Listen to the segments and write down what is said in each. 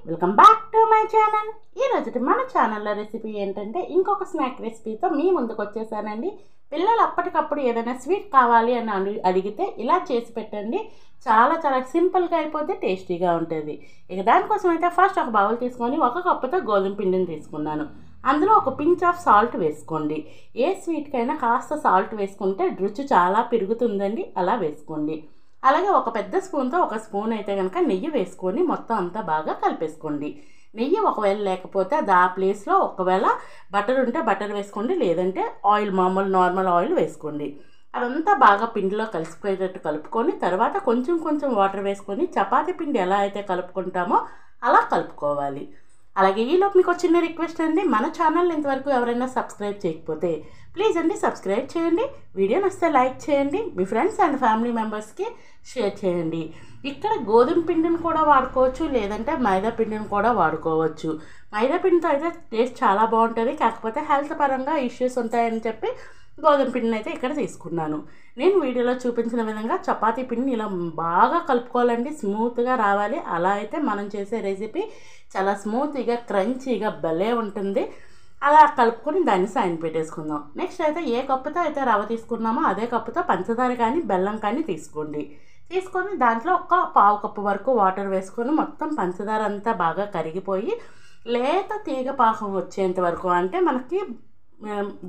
Welcome back to my channel. ఈరోజు మన ఛానల్లో రెసిపీ ఏంటంటే ఇంకొక స్నాక్ రెసిపీతో మీ ముందుకు వచ్చేసానండి. పిల్లలు అప్పటికప్పుడు ఏదైనా స్వీట్ కావాలి అని అడిగితే ఇలా చేసి పెట్టండి. చాలా చాలా సింపుల్గా అయిపోతే టేస్టీగా ఉంటుంది. ఇక దానికోసం అయితే ఫస్ట్ ఒక బౌల్ తీసుకొని 1 కప్పుతో గోధుమ పిండిని తీసుకున్నాను. అందులో ఒక పించ్ ఆఫ్ సాల్ట్ వేసుకోండి. ఏ స్వీట్కైనా కాస్త సాల్ట్ వేసుకుంటే రుచి చాలా పెరుగుతుందండి, అలా వేసుకోండి. అలాగే ఒక పెద్ద స్పూన్తో 1 స్పూన్ అయితే కనుక నెయ్యి వేసుకొని మొత్తం అంతా బాగా కలిపేసుకోండి. నెయ్యి ఒకవేళ లేకపోతే ఆ ప్లేస్లో ఒకవేళ బటర్ ఉంటే బటర్ వేసుకోండి, లేదంటే ఆయిల్ నార్మల్ ఆయిల్ వేసుకోండి. అదంతా బాగా పిండిలో కలిసిపోయేటట్టు కలుపుకొని తర్వాత కొంచెం వాటర్ వేసుకొని చపాతీ పిండి ఎలా అయితే కలుపుకుంటామో అలా కలుపుకోవాలి. అలాగే ఈలోపు మీకు చిన్న రిక్వెస్ట్ అండి, మన ఛానల్ ఇంతవరకు ఎవరైనా సబ్స్క్రైబ్ చేయకపోతే ప్లీజ్ అండి సబ్స్క్రైబ్ చేయండి. వీడియో నచ్చితే లైక్ చేయండి, మీ ఫ్రెండ్స్ అండ్ ఫ్యామిలీ మెంబర్స్కి షేర్ చేయండి. ఇక్కడ గోధుమ పిండిని కూడా వాడుకోవచ్చు, లేదంటే మైదా పిండిని కూడా వాడుకోవచ్చు. మైదా పిండితో అయితే టేస్ట్ చాలా బాగుంటుంది, కాకపోతే హెల్త్ పరంగా ఇష్యూస్ ఉంటాయని చెప్పి గోధుమ పిండిని అయితే ఇక్కడ తీసుకున్నాను. నేను వీడియోలో చూపించిన విధంగా చపాతీ పిండిని ఇలా బాగా కలుపుకోవాలండి, స్మూత్గా రావాలి. అలా అయితే మనం చేసే రెసిపీ చాలా స్మూత్గా క్రంచీగా భలే ఉంటుంది. అలా కలుపుకొని దాన్ని సైన్ పెట్టేసుకుందాం. నెక్స్ట్ అయితే ఏ కప్పుతో అయితే రవ్వ తీసుకున్నామో అదే కప్పుతో పంచదార కానీ బెల్లం కానీ తీసుకొని దాంట్లో ఒక 1/2 కప్పు వరకు వాటర్ వేసుకొని మొత్తం పంచదార అంతా బాగా కరిగిపోయి లేత తీగ పాకం వచ్చేంత వరకు, అంటే మనకి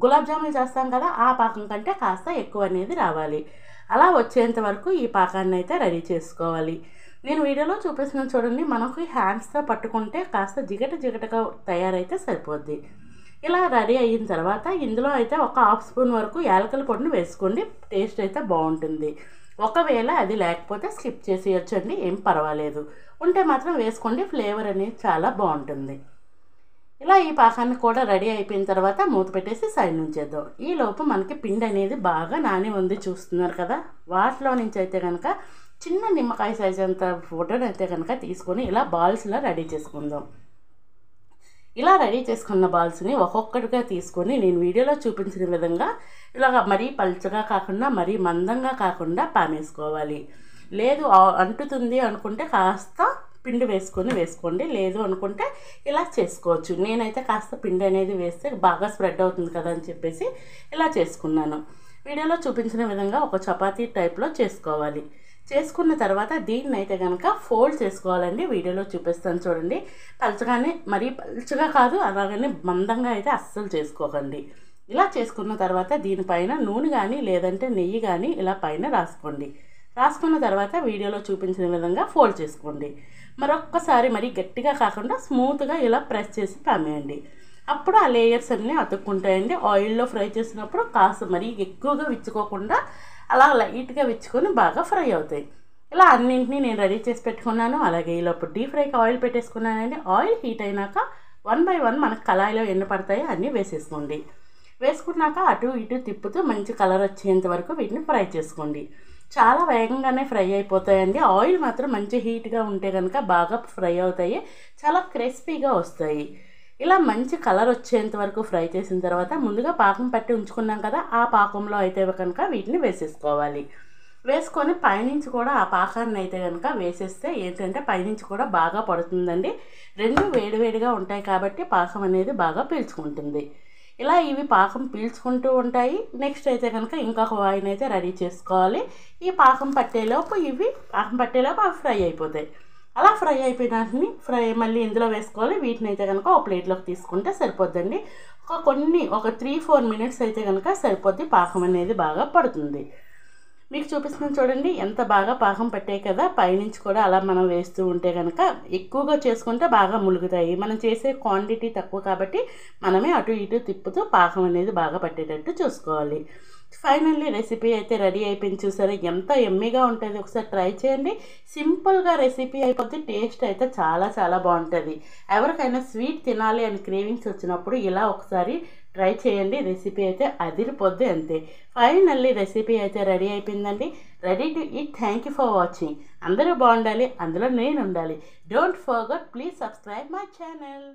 గులాబ్ జాములు చేస్తాం కదా ఆ పాకం కంటే కాస్త ఎక్కువ అనేది రావాలి. అలా వచ్చేంత వరకు ఈ పాకాన్ని అయితే రెడీ చేసుకోవాలి. నేను వీడియోలో చూపిస్తున్న చూడండి, మనకి హ్యాండ్స్తో పట్టుకుంటే కాస్త జిగటగా తయారైతే సరిపోద్ది. ఇలా రెడీ అయిన తర్వాత ఇందులో అయితే ఒక 1/2 స్పూన్ వరకు యాలకుల పొడిని వేసుకోండి, టేస్ట్ అయితే బాగుంటుంది. ఒకవేళ అది లేకపోతే స్కిప్ చేసేయచ్చండి, ఏం పర్వాలేదు. ఉంటే మాత్రం వేసుకోండి, ఫ్లేవర్ అనేది చాలా బాగుంటుంది. ఇలా ఈ పాకాన్ని కూడా రెడీ అయిపోయిన తర్వాత మూత పెట్టేసి సైడ్ ఉంచేద్దాం. ఈలోపు మనకి పిండి అనేది బాగా నాని ఉంది, చూస్తున్నారు కదా. వాటిలో నుంచి అయితే కనుక చిన్న నిమ్మకాయ సైజ్ అంత ఫోటోని అయితే కనుక తీసుకొని ఇలా బాల్స్లో రెడీ చేసుకుందాం. ఇలా రెడీ చేసుకున్న బాల్స్ని ఒక్కొక్కటిగా తీసుకొని నేను వీడియోలో చూపించిన విధంగా ఇలాగ మరీ పల్చగా కాకుండా మరీ మందంగా కాకుండా పామేసుకోవాలి. లేదు అంటుతుంది అనుకుంటే కాస్త పిండి వేసుకోండి, లేదు అనుకుంటే ఇలా చేసుకోవచ్చు. నేనైతే కాస్త పిండి అనేది వేస్తే బాగా స్ప్రెడ్ అవుతుంది కదా అని చెప్పేసి ఇలా చేసుకున్నాను. వీడియోలో చూపించిన విధంగా ఒక చపాతీ టైప్లో చేసుకోవాలి. చేసుకున్న తర్వాత దీన్ని అయితే కనుక ఫోల్డ్ చేసుకోవాలండి. వీడియోలో చూపిస్తాను చూడండి. పల్చగానే మరీ పల్చగా కాదు, అలాగనే మందంగా అయితే అస్సలు చేసుకోకండి. ఇలా చేసుకున్న తర్వాత దీనిపైన నూనె కానీ లేదంటే నెయ్యి కానీ ఇలా పైన రాసుకున్న తర్వాత వీడియోలో చూపించిన విధంగా ఫోల్డ్ చేసుకోండి. మరొక్కసారి మరీ గట్టిగా కాకుండా స్మూత్గా ఇలా ప్రెస్ చేసి పామేయండి. అప్పుడు ఆ లేయర్స్ అన్నీ అతుక్కుంటాయండి. ఆయిల్లో ఫ్రై చేసినప్పుడు కాస్త మరీ ఎక్కువగా విచ్చుకోకుండా అలా లైట్గా విచ్చుకొని బాగా ఫ్రై అవుతాయి. ఇలా అన్నింటినీ నేను రెడీ చేసి పెట్టుకున్నాను. అలాగే ఈలోపు డీప్ ఫ్రైకి ఆయిల్ పెట్టేసుకున్నానండి. ఆయిల్ హీట్ అయినాక 1 by 1 మనకు కళాయిలో ఎన్ని పడతాయో అన్నీ వేసేసుకోండి. వేసుకున్నాక అటు ఇటు తిప్పుతూ మంచి కలర్ వచ్చేంత వరకు వీటిని ఫ్రై చేసుకోండి. చాలా వేగంగానే ఫ్రై అయిపోతాయండి. ఆయిల్ మాత్రం మంచి హీట్గా ఉంటే కనుక బాగా ఫ్రై అవుతాయి, చాలా క్రిస్పీగా వస్తాయి. ఇలా మంచి కలర్ వచ్చేంత వరకు ఫ్రై చేసిన తర్వాత ముందుగా పాకం పట్టి ఉంచుకున్నాం కదా, ఆ పాకంలో అయితే కనుక వీటిని వేసేసుకోవాలి. వేసుకొని పైనుంచి కూడా ఆ పాకాన్ని అయితే కనుక వేసేస్తే ఏంటంటే పైనుంచి కూడా బాగా పడుతుందండి. రెండు వేడివేడిగా ఉంటాయి కాబట్టి పాకం అనేది బాగా పీల్చుకుంటుంది. ఇలా ఇవి పాకం పీల్చుకుంటూ ఉంటాయి. నెక్స్ట్ అయితే కనుక ఇంకొక వాయిని అయితే రెడీ చేసుకోవాలి. ఈ పాకం పట్టేలోపు అవి ఫ్రై అయిపోతాయి. అలా ఫ్రై అయిపోయిన మళ్ళీ ఇందులో వేసుకోవాలి. వీటిని అయితే కనుక ఒక ప్లేట్లోకి తీసుకుంటే సరిపోద్దండి. ఒక 3-4 మినిట్స్ అయితే కనుక సరిపోద్ది. పాకం అనేది బాగా పడుతుంది. మీకు చూపిస్తున్నాను చూడండి, ఎంత బాగా పాకం పట్టాయి కదా. పైనుంచి కూడా అలా మనం వేస్తూ ఉంటే కనుక ఎక్కువగా చేసుకుంటే బాగా ములుగుతాయి. మనం చేసే క్వాంటిటీ తక్కువ కాబట్టి మనమే అటు ఇటు తిప్పుతూ పాకం అనేది బాగా పట్టేటట్టు చూసుకోవాలి. ఫైనల్లీ రెసిపీ అయితే రెడీ అయిపోయింది. చూసారా ఎంత ఎమ్మీగా ఉంటుంది. ఒకసారి ట్రై చేయండి. సింపుల్గా రెసిపీ అయిపోతే టేస్ట్ అయితే చాలా చాలా బాగుంటుంది. ఎవరికైనా స్వీట్ తినాలి అని క్రేవింగ్స్ వచ్చినప్పుడు ఇలా ఒకసారి ట్రై చేయండి. రెసిపీ అయితే అదిరిపోద్ది అంతే. ఫైనల్లీ రెసిపీ అయితే రెడీ అయిపోయిందండి. Ready to eat. Thank you for watching. అందరూ బాగుండాలి, అందులో నేను ఉండాలి. Don't forget, please subscribe my channel.